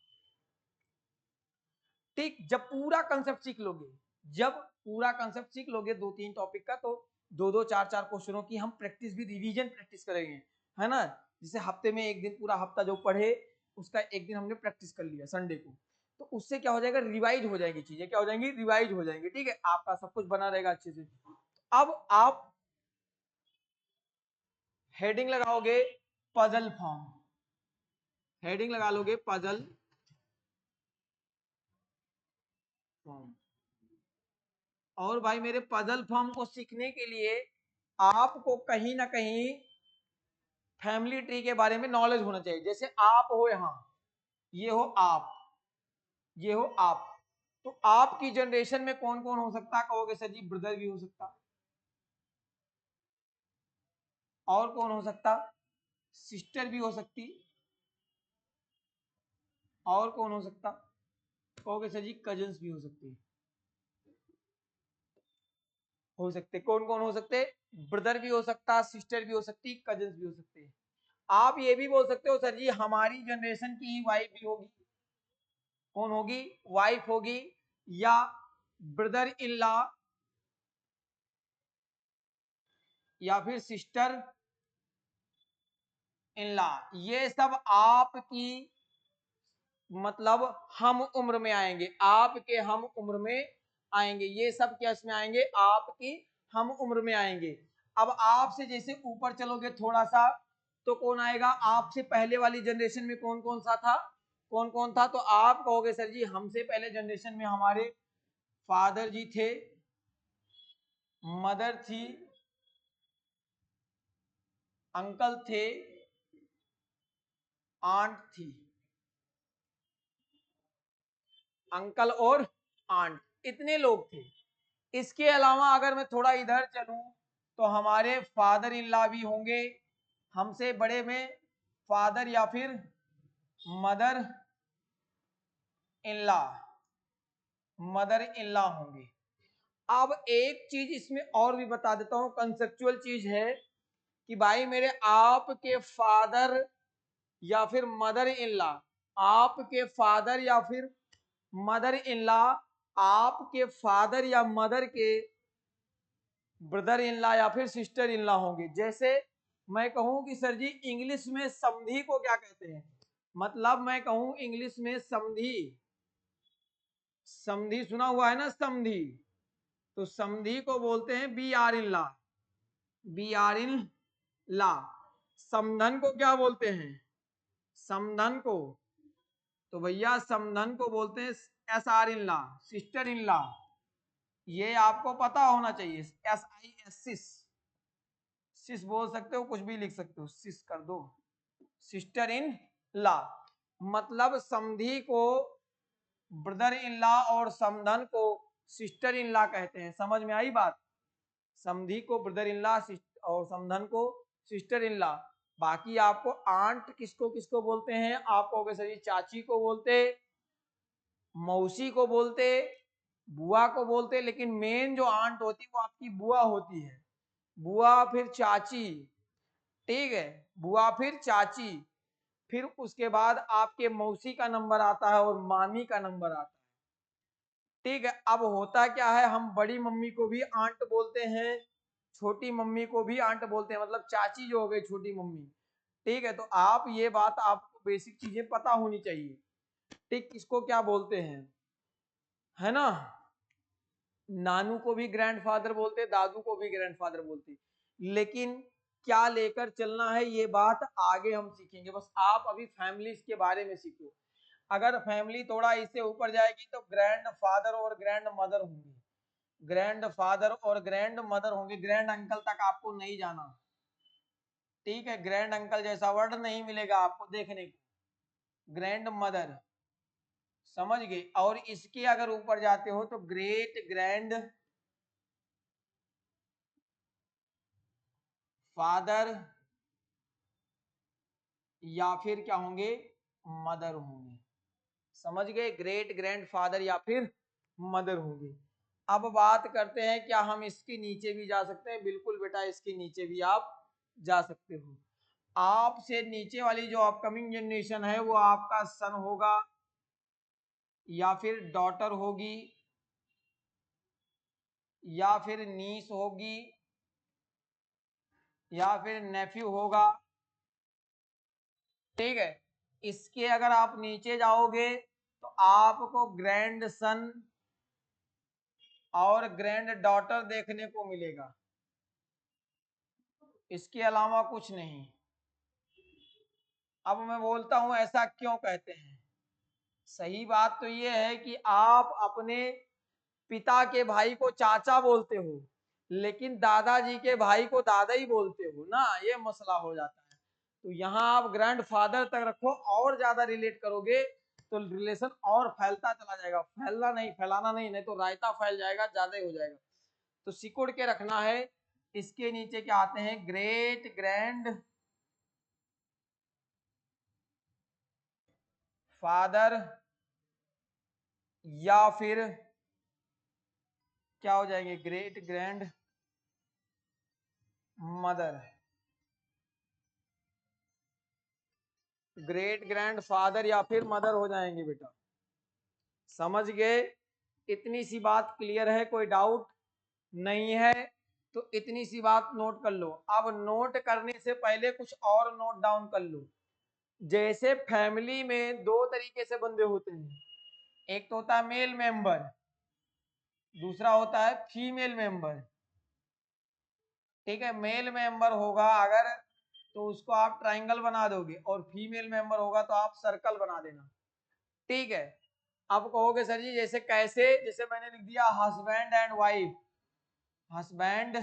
ठीक, जब पूरा कंसेप्ट सीख लोगे, जब पूरा कंसेप्ट सीख लोगे 2-3 टॉपिक का, तो 2-2 4-4 क्वेश्चनों की हम प्रैक्टिस भी, रिवीजन प्रैक्टिस करेंगे, है ना। जैसे हफ्ते में एक दिन, पूरा हफ्ता जो पढ़े उसका एक दिन हमने प्रैक्टिस कर लिया संडे को, तो उससे क्या हो जाएगा, रिवाइज हो जाएंगी चीजें, क्या हो जाएंगी, रिवाइज हो जाएंगी, ठीक है। आपका सब कुछ बना रहेगा अच्छे से। अब आप हेडिंग लगाओगे पजल फॉर्म, हेडिंग लगा लोगे पजल फॉर्म। और भाई मेरे पजल फॉर्म को सीखने के लिए आपको कहीं ना कहीं फैमिली ट्री के बारे में नॉलेज होना चाहिए। जैसे आप हो यहाँ, ये हो आप, ये हो आप, तो आपकी जनरेशन में कौन कौन हो सकता है, कहोगे सर जी ब्रदर भी हो सकता, और कौन हो सकता, सिस्टर भी हो सकती, और कौन हो सकता, कहोगे सर जी कजन्स भी हो सकते, कौन कौन हो सकते, ब्रदर भी हो सकता, सिस्टर भी हो सकती, कजन्स भी हो सकते। आप ये भी बोल सकते हो सर जी हमारी जनरेशन की वाइफ भी होगी, कौन होगी, वाइफ होगी, या ब्रदर इन लॉ, या फिर सिस्टर इन लॉ, ये सब आपकी मतलब हम उम्र में आएंगे, आपके हम उम्र में आएंगे, ये सब क्या इसमें आएंगे, आपकी हम उम्र में आएंगे। अब आपसे जैसे ऊपर चलोगे थोड़ा सा, तो कौन आएगा, आपसे पहले वाली जनरेशन में कौन कौन सा था, कौन कौन था, तो आप कहोगे सर जी हमसे पहले जनरेशन में हमारे फादर जी थे, मदर थी, अंकल थे, आंट थी, अंकल और आंट, इतने लोग थे। इसके अलावा अगर मैं थोड़ा इधर चलूं, तो हमारे फादर इन लॉ भी होंगे, हमसे बड़े में फादर या फिर mother in law, mother in law होंगे। अब एक चीज इसमें और भी बता देता हूं, कंसेप्चुअल चीज है कि भाई मेरे आपके फादर या फिर मदर इन लॉ, आपके फादर या फिर मदर इन लॉ, आपके फादर या मदर के ब्रदर इन लॉ या फिर सिस्टर इन लॉ होंगे। जैसे मैं कहूं कि सर जी इंग्लिश में समधी को क्या कहते हैं, मतलब मैं कहूं इंग्लिश में समधी, समधी सुना हुआ है ना समधी, तो समधी को बोलते हैं B R in law, B R in law. समधन को क्या बोलते हैं, समधन को, तो भैया समधन को बोलते हैं S R in law, sister in law, ये आपको पता होना चाहिए। एस आई एस सिस, सिस बोल सकते हो, कुछ भी लिख सकते हो, सिस कर दो, सिस्टर इन लॉ। मतलब समधी को ब्रदर इन लॉ और समधन को सिस्टर इन लॉ कहते हैं। समझ में आई बात, समधी को ब्रदर इन लॉ और समधन को सिस्टर इन लॉ। बाकी आपको आंट किसको किसको बोलते हैं, आप कहोगे सर चाची को बोलते, मौसी को बोलते, बुआ को बोलते, लेकिन मेन जो आंट होती है वो आपकी बुआ होती है, बुआ फिर चाची, ठीक है, बुआ फिर चाची, फिर उसके बाद आपके मौसी का नंबर आता है और मामी का नंबर आता है, ठीक है। अब होता क्या है, हम बड़ी मम्मी को भी आंट बोलते हैं, छोटी मम्मी को भी आंट बोलते हैं, मतलब चाची जो हो गई छोटी मम्मी, ठीक है। तो आप ये बात आपको बेसिक चीजें पता होनी चाहिए, ठीक, किसको क्या बोलते हैं, है ना। नानू को भी ग्रैंडफादर बोलते, दादू को भी ग्रैंडफादर बोलते, लेकिन क्या लेकर चलना है ये बात आगे हम सीखेंगे, बस आप अभी फैमिलीज के बारे में सीखो। अगर फैमिली थोड़ा इससे ऊपर जाएगी तो ग्रैंड फादर और ग्रैंड मदर होंगे, ग्रैंड फादर और ग्रैंड मदर होंगे, ग्रैंड अंकल तक आपको नहीं जाना, ठीक है। ग्रैंड अंकल जैसा वर्ड नहीं मिलेगा आपको देखने को, ग्रैंड मदर, समझ गए। और इसके अगर ऊपर जाते हो तो ग्रेट ग्रैंड फादर या फिर क्या होंगे, मदर होंगे। समझ गए, ग्रेट ग्रैंड फादर या फिर मदर होंगे। अब बात करते हैं क्या हम इसके नीचे भी जा सकते हैं? बिल्कुल बेटा, इसके नीचे भी आप जा सकते हो। आपसे नीचे वाली जो अपकमिंग जनरेशन है वो आपका सन होगा या फिर डॉटर होगी या फिर नीस होगी या फिर नेफ्यू होगा। ठीक है, इसके अगर आप नीचे जाओगे तो आपको ग्रैंड सन और ग्रैंड डॉटर देखने को मिलेगा, इसके अलावा कुछ नहीं। अब मैं बोलता हूं ऐसा क्यों कहते हैं। सही बात तो ये है कि आप अपने पिता के भाई को चाचा बोलते हो, लेकिन दादाजी के भाई को दादा ही बोलते हो ना, ये मसला हो जाता है। तो यहाँ आप ग्रैंड फादर तक रखो, और ज्यादा रिलेट करोगे तो रिलेशन और फैलता चला जाएगा। फैलना नहीं, फैलाना नहीं, नहीं तो रायता फैल जाएगा, ज्यादा ही हो जाएगा। तो सिकुड़ के रखना है। इसके नीचे क्या आते हैं, ग्रेट ग्रैंड फादर या फिर क्या हो जाएंगे, great grand mother. Great grand father या फिर मदर हो जाएंगे बेटा। समझ गए, इतनी सी बात क्लियर है, कोई डाउट नहीं है? तो इतनी सी बात नोट कर लो। अब नोट करने से पहले कुछ और नोट डाउन कर लो। जैसे फैमिली में दो तरीके से बंदे होते हैं, एक तो होता है मेल मेंबर, दूसरा होता है फीमेल मेंबर। ठीक है, मेल मेंबर होगा अगर तो उसको आप ट्रायंगल बना दोगे, और फीमेल मेंबर होगा तो आप सर्कल बना देना। ठीक है, अब कहोगे सर जी जैसे कैसे, जैसे मैंने लिख दिया husband and wife, husband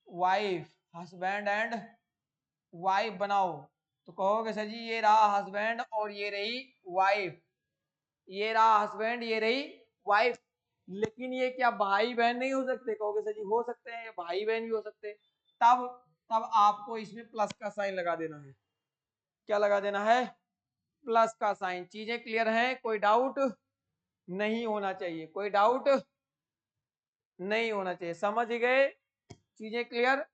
wife, husband and wife बनाओ, तो कहोगे सर जी ये रहा हस्बैंड और ये रही वाइफ, ये रहा हस्बैंड ये रही वाइफ। लेकिन ये क्या भाई बहन नहीं हो सकते? कहोगे सर जी हो सकते हैं, ये भाई बहन भी हो सकते हैं। तब तब आपको इसमें प्लस का साइन लगा देना है। क्या लगा देना है? प्लस का साइन। चीजें क्लियर हैं? कोई डाउट नहीं होना चाहिए, कोई डाउट नहीं होना चाहिए। समझ गए? चीजें क्लियर?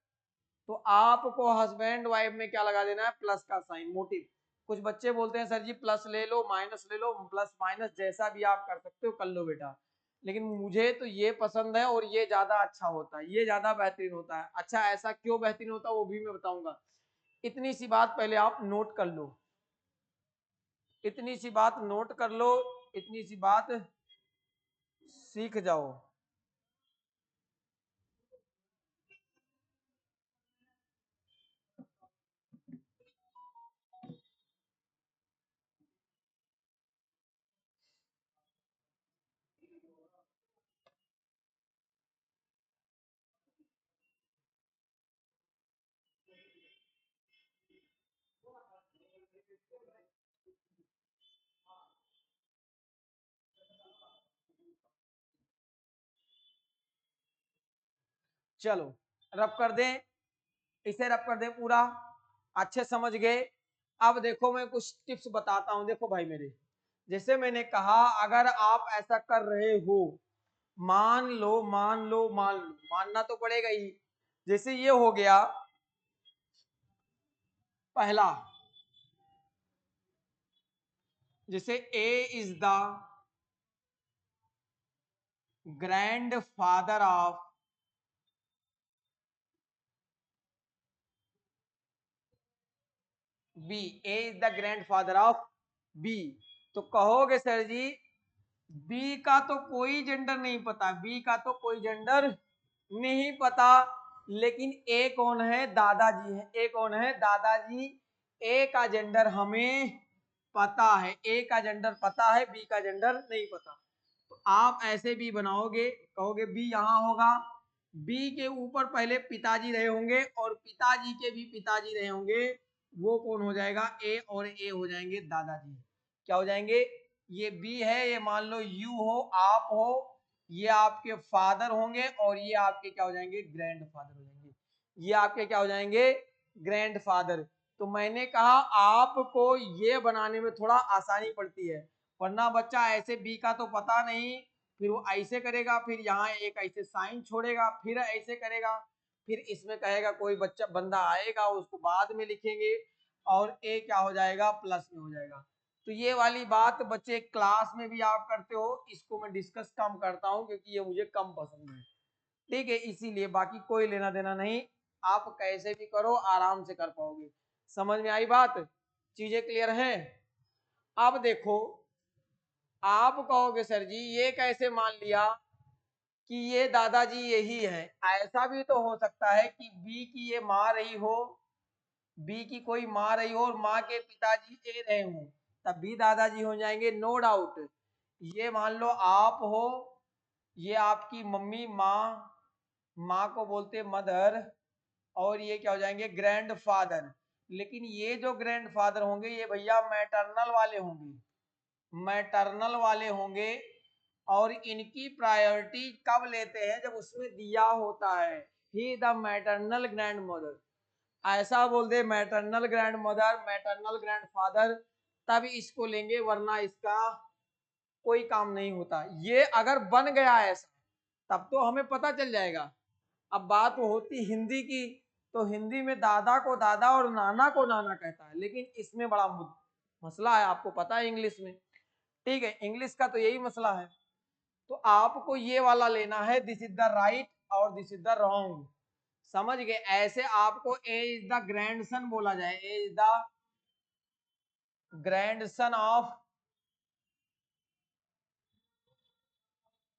तो आपको हस्बैंड वाइफ में क्या लगा देना है? प्लस का साइन, मोटिव। कुछ बच्चे बोलते हैं सर जी प्लस ले लो, माइनस ले लो, प्लस माइनस जैसा भी आप कर सकते हो कर लो बेटा, लेकिन मुझे तो ये पसंद है और ये ज्यादा अच्छा होता है, ये ज्यादा बेहतरीन होता है। अच्छा, ऐसा क्यों बेहतरीन होता है वो भी मैं बताऊंगा। इतनी सी बात पहले आप नोट कर लो, इतनी सी बात नोट कर लो, इतनी सी बात सीख जाओ। चलो रब कर दें, इसे रब कर दें पूरा। अच्छे समझ गए? अब देखो मैं कुछ टिप्स बताता हूं। देखो भाई मेरे, जैसे मैंने कहा अगर आप ऐसा कर रहे हो, मान लो मान लो मान लो, मानना तो पड़ेगा ही। जैसे ये हो गया पहला, जैसे A is the grand father of B, A is the grand father of B. तो कहोगे सर जी बी का तो कोई जेंडर नहीं पता, बी का तो कोई जेंडर नहीं पता, लेकिन ए कौन है? दादाजी है। ए कौन है? दादाजी। ए का जेंडर हमें पता है, ए का जेंडर पता है, बी का जेंडर नहीं पता। तो आप ऐसे भी बनाओगे, कहोगे बी यहाँ होगा, बी के ऊपर पहले पिताजी रहे होंगे और पिताजी के भी पिताजी रहे होंगे, वो कौन हो जाएगा? ए, और ए हो जाएंगे दादाजी। क्या हो जाएंगे? ये बी है, ये मान लो यू हो, आप हो, ये आपके फादर होंगे और ये आपके क्या हो जाएंगे, ग्रैंडफादर हो जाएंगे। ये आपके क्या हो जाएंगे, ग्रैंडफादर। तो मैंने कहा आपको ये बनाने में थोड़ा आसानी पड़ती है, वरना बच्चा ऐसे बी का तो पता नहीं, फिर वो ऐसे करेगा, फिर यहाँ एक ऐसे साइन छोड़ेगा, फिर ऐसे करेगा, फिर इसमें कहेगा कोई बच्चा बंदा आएगा उसको बाद में लिखेंगे, और ए क्या हो जाएगा, प्लस में हो जाएगा। तो ये वाली बात बच्चे क्लास में भी आप करते हो, इसको मैं डिस्कस कम करता हूँ क्योंकि ये मुझे कम पसंद है, ठीक है, इसीलिए, बाकी कोई लेना देना नहीं, आप कैसे भी करो आराम से कर पाओगे। समझ में आई बात, चीजें क्लियर है। अब देखो, आप कहोगे सर जी ये कैसे मान लिया कि ये दादाजी यही है, ऐसा भी तो हो सकता है कि बी की ये माँ रही हो, बी की कोई माँ रही हो और माँ के पिताजी ए रहे हों, तब भी दादाजी हो जाएंगे, नो डाउट। ये मान लो आप हो, ये आपकी मम्मी माँ, माँ को बोलते मदर, और ये क्या हो जाएंगे, ग्रैंडफादर। लेकिन ये जो ग्रैंडफादर होंगे ये भैया मैटरनल वाले होंगे, मैटरनल वाले होंगे, और इनकी प्रायोरिटी कब लेते हैं, जब उसमें दिया होता है he the maternal grandmother, ऐसा बोल दे maternal grandmother, maternal grandfather, तब इसको लेंगे, वरना इसका कोई काम नहीं होता। ये अगर बन गया ऐसा तब तो हमें पता चल जाएगा। अब बात होती हिंदी की, तो हिंदी में दादा को दादा और नाना को नाना कहता है, लेकिन इसमें बड़ा मसला है, आपको पता है इंग्लिश में, ठीक है, इंग्लिश का तो यही मसला है। तो आपको ये वाला लेना है, दिस इज द राइट और दिस इज द रॉन्ग, समझ गए। ऐसे आपको ए इज द ग्रैंडसन बोला जाए, A is the grandson of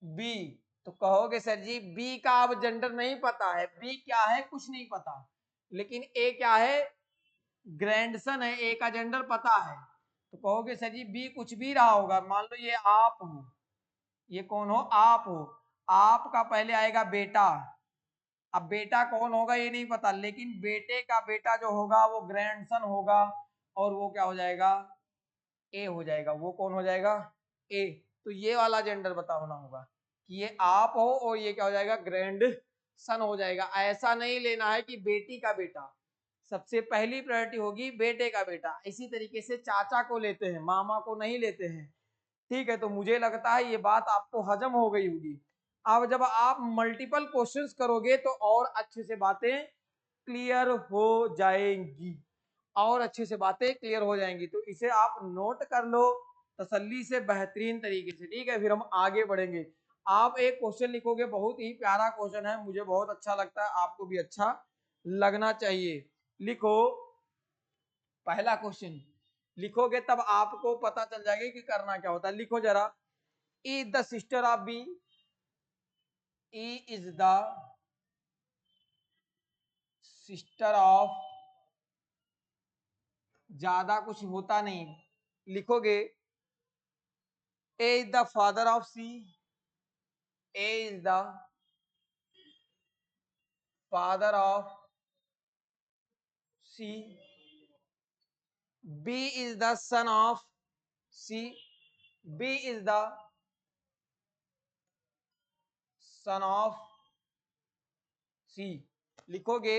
B, तो कहोगे सर जी बी का अब जेंडर नहीं पता है, बी क्या है कुछ नहीं पता, लेकिन ए क्या है, ग्रैंडसन है, ए का जेंडर पता है, तो कहोगे सर जी बी कुछ भी रहा होगा, मान लो ये आप हो, ये कौन हो, आप हो, आपका पहले आएगा बेटा, अब बेटा कौन होगा ये नहीं पता, लेकिन बेटे का बेटा जो होगा वो ग्रैंडसन होगा, और वो क्या हो जाएगा, ए हो जाएगा, वो कौन हो जाएगा, ए। तो ये वाला जेंडर बता होना होगा कि ये आप हो और ये क्या हो जाएगा, ग्रैंड सन हो जाएगा। ऐसा नहीं लेना है कि बेटी का बेटा, सबसे पहली प्रायोरिटी होगी बेटे का बेटा, इसी तरीके से चाचा को लेते हैं, मामा को नहीं लेते हैं, ठीक है। तो मुझे लगता है ये बात आपको हजम हो गई होगी। अब जब आप मल्टीपल क्वेश्चंस करोगे तो और अच्छे से बातें क्लियर हो जाएंगी, और अच्छे से बातें क्लियर हो जाएंगी, तो इसे आप नोट कर लो तसल्ली से, बेहतरीन तरीके से, ठीक है। फिर हम आगे बढ़ेंगे। आप एक क्वेश्चन लिखोगे, बहुत ही प्यारा क्वेश्चन है, मुझे बहुत अच्छा लगता है, आपको भी अच्छा लगना चाहिए। लिखो पहला क्वेश्चन, लिखोगे तब आपको पता चल जाएगा कि करना क्या होता है। लिखो जरा, E is the sister of B, E is the sister of, ज्यादा कुछ होता नहीं, लिखोगे A is the father of C, A is the father of C, B is the son of C, B is the son of C. लिखोगे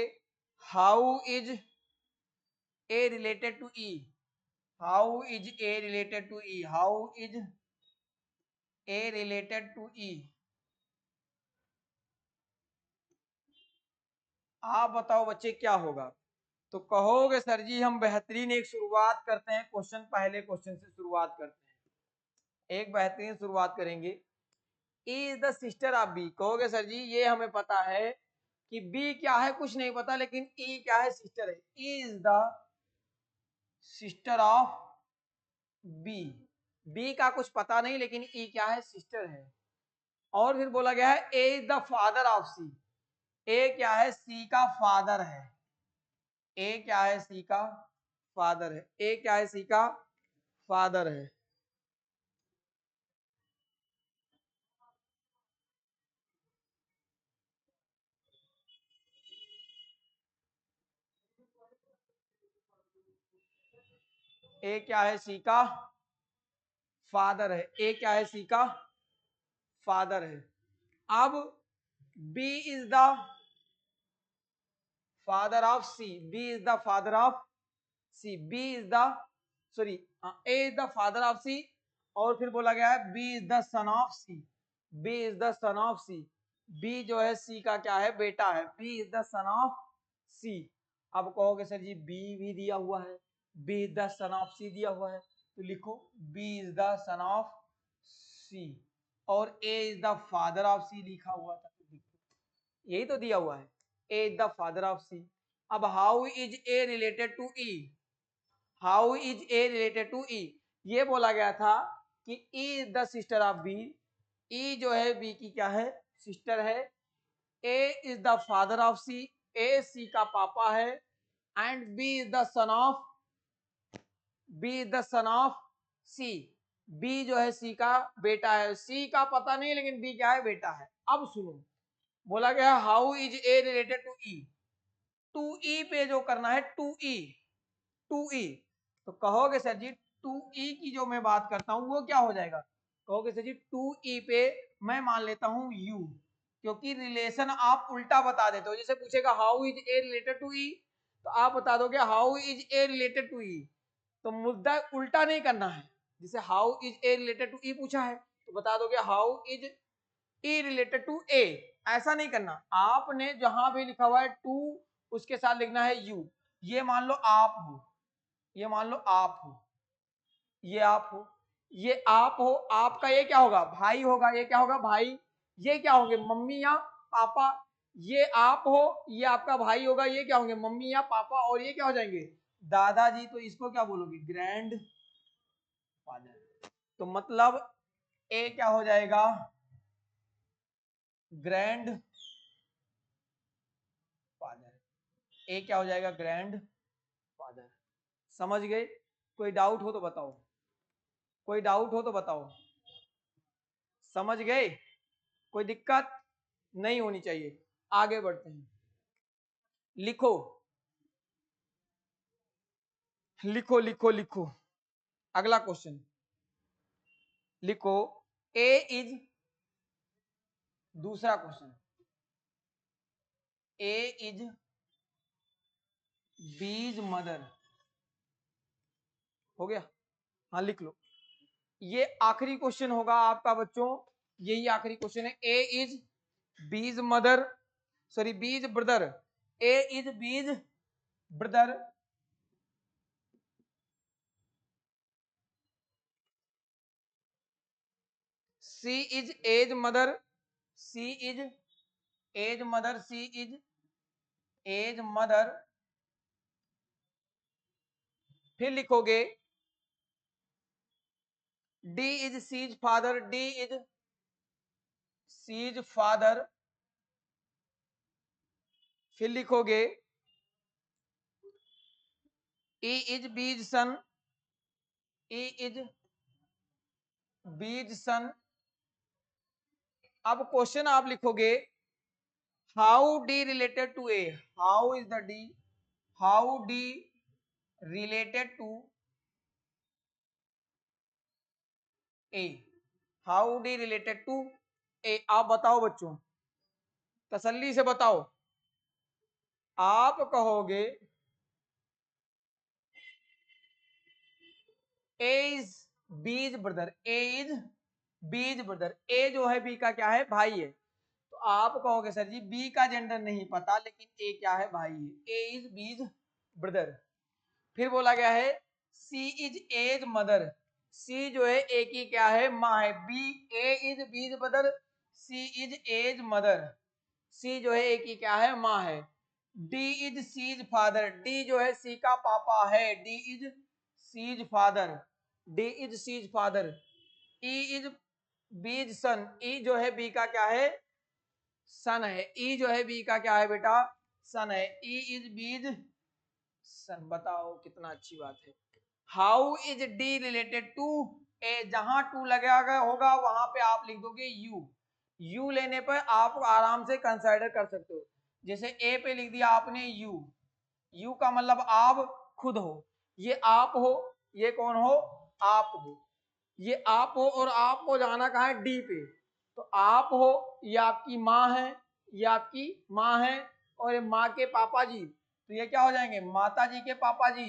how is A related to E, how is A related to E, how is A related to E, आप बताओ बच्चे क्या होगा। तो कहोगे सर जी हम बेहतरीन एक शुरुआत करते हैं, क्वेश्चन पहले क्वेश्चन से शुरुआत करते हैं, एक बेहतरीन शुरुआत करेंगे। E is the sister of B, कहोगे सर जी ये हमें पता है कि बी क्या है कुछ नहीं पता, लेकिन ई क्या है, सिस्टर है, E is the sister of B, B का कुछ पता नहीं लेकिन ई क्या है, सिस्टर है। और फिर बोला गया है A is the father of C, ए क्या है, सी का फादर है, ए क्या है, सी का फादर है, ए क्या है, सी का फादर है। ए क्या है, सी का फादर है, ए क्या है सी का फादर है। अब B is the father of C, B is the father of C, B is the sorry A is the father of C, और फिर बोला गया है B is the son of C, B is the son of C, B जो है सी का क्या है बेटा है, B is the son of C. अब कहोगे सर जी बी भी दिया हुआ है, B is the son of C दिया हुआ है, तो लिखो B is the son of C, और A is the father of C लिखा हुआ था, यही तो दिया हुआ है, A is the father of C. अब how is A related to E, how is A related to E, ये बोला गया था कि E is the sister of B, E जो है बी की क्या है सिस्टर है, A is the father of C, A C का पापा है, and B is the son of, B is the son of C, B जो है सी का बेटा है, सी का पता नहीं लेकिन बी क्या है बेटा है। अब सुनो बोला गया how is A related to E, to E पे जो करना है टू ई, टू ई, तो कहोगे सर जी टू ई की जो मैं बात करता हूं वो क्या हो जाएगा, कहोगे सर जी टू ई पे मैं मान लेता हूं यू, क्योंकि रिलेशन आप उल्टा बता देते हो, जैसे पूछेगा how is A related to E, तो आप बता दोगे how is A related to E, तो मुद्दा उल्टा नहीं करना है, जैसे how is A related to E पूछा है तो बता दोगे how is E related to A, ऐसा नहीं करना, आपने जहां भी लिखा हुआ है टू उसके साथ लिखना है यू, ये मान लो आप हो, ये मान लो आप हो, ये आप हो, ये आप हो, आपका ये क्या होगा भाई होगा, ये क्या होगा भाई, ये क्या होंगे मम्मी या पापा, ये आप हो, ये आपका भाई होगा, ये क्या होंगे मम्मी या पापा, और ये क्या हो जाएंगे दादाजी, तो इसको क्या बोलोगे ग्रैंड फादर, तो मतलब ए क्या हो जाएगा ग्रैंड फादर, ए क्या हो जाएगा ग्रैंड फादर। समझ गए, कोई डाउट हो तो बताओ, कोई डाउट हो तो बताओ, समझ गए, कोई दिक्कत नहीं होनी चाहिए। आगे बढ़ते हैं, लिखो लिखो लिखो लिखो, अगला क्वेश्चन लिखो, ए इज, दूसरा question, A is B's mother, हो गया, हाँ लिख लो, ये आखिरी क्वेश्चन होगा आपका बच्चों, यही आखिरी क्वेश्चन है, A is B's mother, sorry B's brother, A is B's brother, C is A's mother, C is A's mother, C is A's mother, फिर लिखोगे D is C's father, D is C's father, फिर लिखोगे ई is B's son, E is B's सन। अब क्वेश्चन आप लिखोगे how D related to A, how is the D, how D related to A, how D related to A, आप बताओ बच्चों, तसल्ली से बताओ, आप कहोगे A is B's brother, A is B's brother, A जो है बी का क्या है भाई है, तो आप कहोगे सर जी बी का जेंडर नहीं पता लेकिन ए क्या है भाई है, ए इज बीज ब्रदर। फिर बोला गया है C is A's mother, C जो है ए की क्या है माँ है, B A is B's brother, C is A's mother, C जो है ए की क्या है माँ है, D is C's father, D जो है सी का पापा है, D is C's father, D is C's father, E is B's son, ई जो है बी का क्या है सन है, ई जो है बी का क्या है बेटा सन है, ई इज बीज सन, बताओ कितना अच्छी बात है। How is D related to A, जहां टू लगा गया होगा वहां पे आप लिख दोगे यू, यू लेने पर आप आराम से कंसिडर कर सकते हो, जैसे ए पे लिख दिया आपने यू, यू का मतलब आप खुद हो, ये आप हो, ये कौन हो आप हो, ये आप हो और आपको जाना कहाँ है, डी पे। तो आप हो, ये आपकी माँ है, ये आपकी माँ है, और ये माँ के पापा जी, तो ये क्या हो जाएंगे, माता जी के पापा जी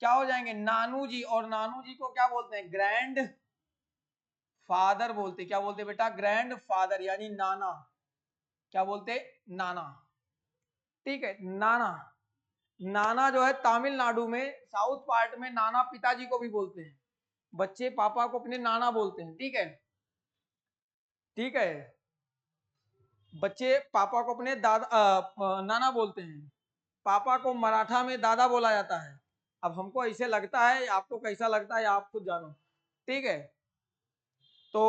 क्या हो जाएंगे, नानू जी। और नानू जी को क्या बोलते हैं, ग्रैंड फादर बोलते। क्या बोलते बेटा, ग्रैंड फादर यानी नाना। क्या बोलते, नाना। ठीक है, नाना। नाना जो है तमिलनाडु में साउथ पार्ट में नाना पिताजी को भी बोलते हैं, बच्चे पापा को अपने नाना बोलते हैं। ठीक है, ठीक है, बच्चे पापा को अपने दादा नाना बोलते हैं। पापा को मराठा में दादा बोला जाता है। अब हमको ऐसे लगता है, आपको कैसा लगता है आप खुद जानो। ठीक है, तो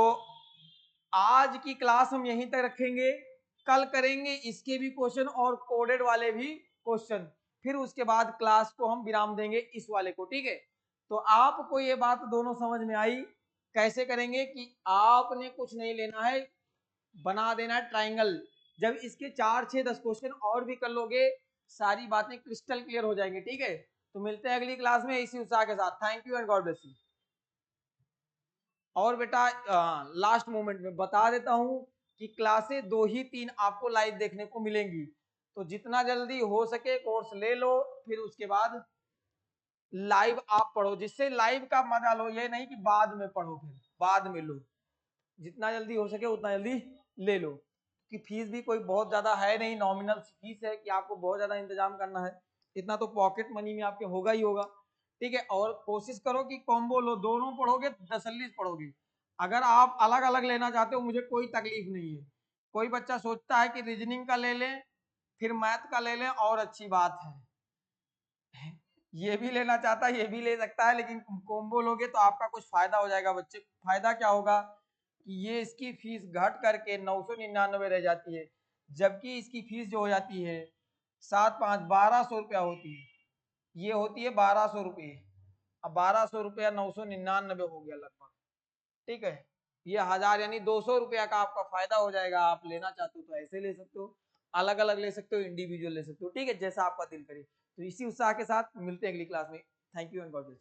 आज की क्लास हम यहीं तक रखेंगे। कल करेंगे इसके भी क्वेश्चन और कोडेड वाले भी क्वेश्चन, फिर उसके बाद क्लास को हम विराम देंगे इस वाले को। ठीक है, तो आपको ये बात दोनों समझ में आई। कैसे करेंगे कि आपने कुछ नहीं लेना है, बना देना है ट्राइंगल। जब इसके 4 6 10 क्वेश्चन और भी कर लोगे, सारी बातें क्रिस्टल क्लियर हो जाएंगी। ठीक है, तो मिलते हैं अगली क्लास में इसी उत्साह के साथ। Thank you and God bless you. और बेटा लास्ट मोमेंट में बता देता हूं कि क्लासें 2 ही 3 आपको लाइव देखने को मिलेंगी, तो जितना जल्दी हो सके कोर्स ले लो, फिर उसके बाद लाइव आप पढ़ो, जिससे लाइव का मजा लो, ये नहीं कि बाद में पढ़ो फिर बाद में लो। जितना जल्दी हो सके उतना जल्दी ले लो, कि फीस भी कोई बहुत ज्यादा है नहीं, नॉमिनल फीस है कि आपको बहुत ज्यादा इंतजाम करना है। इतना तो पॉकेट मनी में आपके होगा ही होगा। ठीक है, और कोशिश करो कि कॉम्बो लो, दोनों पढ़ोगे तसल्ली से पढ़ोगे। अगर आप अलग अलग लेना चाहते हो मुझे कोई तकलीफ नहीं है। कोई बच्चा सोचता है कि रीजनिंग का ले लें फिर मैथ का ले लें, और अच्छी बात है, ये भी लेना चाहता है ये भी ले सकता है, लेकिन कॉम्बो लोगे तो आपका कुछ फायदा हो जाएगा बच्चे। फायदा क्या होगा कि ये इसकी फीस घट करके 999 रह जाती है, जबकि इसकी फीस जो हो जाती है 7 5 1200 रुपया होती है, ये होती है 1200 रुपये। अब 1200 रुपया 999 हो गया लगभग। ठीक है, ये 1000 यानी 200 रुपया का आपका फायदा हो जाएगा। आप लेना चाहते हो तो ऐसे ले सकते हो, अलग अलग ले सकते हो, इंडिविजुअल ले सकते हो। ठीक है, जैसा आपका दिल करे। तो इसी उत्साह के साथ मिलते हैं अगली क्लास में। Thank you and God bless.